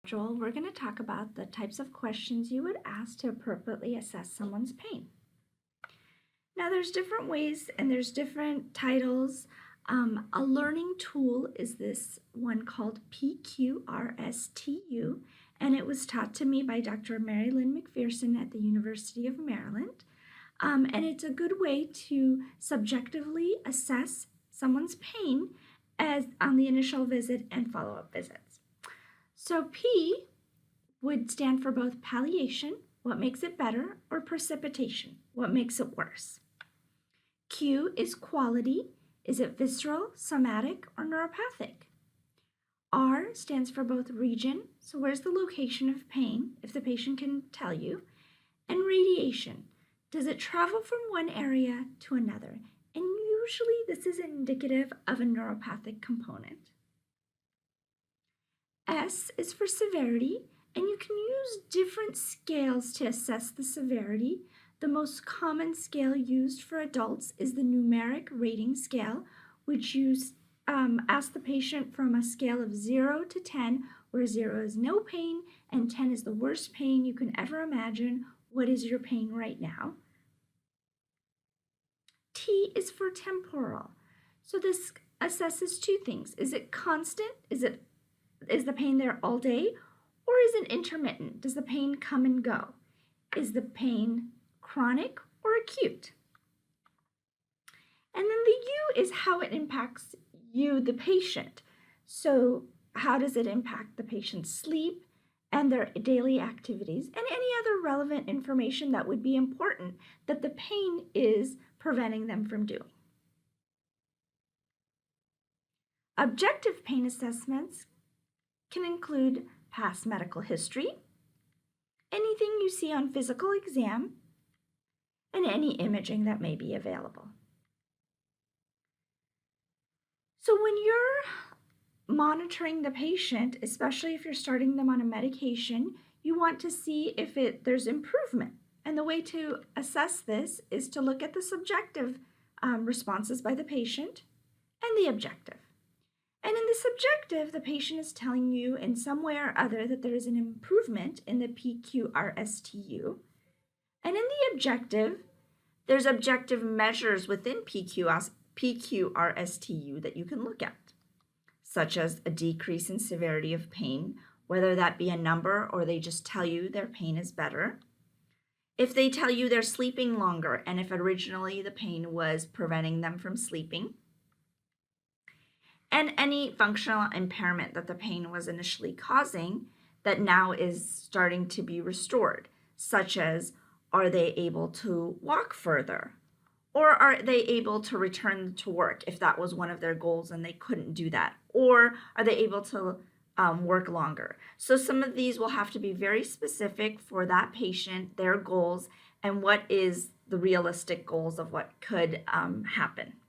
Joel, we're going to talk about the types of questions you would ask to appropriately assess someone's pain. Now, there's different ways and there's different titles. A learning tool is this one called PQRSTU, and it was taught to me by Dr. Mary Lynn McPherson at the University of Maryland. And it's a good way to subjectively assess someone's pain as on the initial visit and follow-up visits. So P would stand for both palliation, what makes it better, or precipitation, what makes it worse. Q is quality, is it visceral, somatic, or neuropathic? R stands for both region, so where's the location of pain, if the patient can tell you, and radiation, does it travel from one area to another? And usually this is indicative of a neuropathic component. S is for severity, and you can use different scales to assess the severity. The most common scale used for adults is the numeric rating scale, which you ask the patient from a scale of 0 to 10, where 0 is no pain and 10 is the worst pain you can ever imagine. What is your pain right now? T is for temporal. So this assesses two things. Is it constant? Is the pain there all day? Or is it intermittent? Does the pain come and go? Is the pain chronic or acute? And then the U is how it impacts you, the patient. So how does it impact the patient's sleep and their daily activities and any other relevant information that would be important that the pain is preventing them from doing? Objective pain assessments can include past medical history, anything you see on physical exam, and any imaging that may be available. So when you're monitoring the patient, especially if you're starting them on a medication, you want to see if there's improvement. And the way to assess this is to look at the subjective responses by the patient and the objective. And in the subjective, the patient is telling you in some way or other that there is an improvement in the PQRSTU. And in the objective, there's objective measures within PQRSTU that you can look at, such as a decrease in severity of pain, whether that be a number or they just tell you their pain is better. If they tell you they're sleeping longer, and if originally the pain was preventing them from sleeping, and any functional impairment that the pain was initially causing that now is starting to be restored, such as are they able to walk further? Or are they able to return to work if that was one of their goals and they couldn't do that? Or are they able to work longer? So some of these will have to be very specific for that patient, their goals, and what is the realistic goals of what could happen.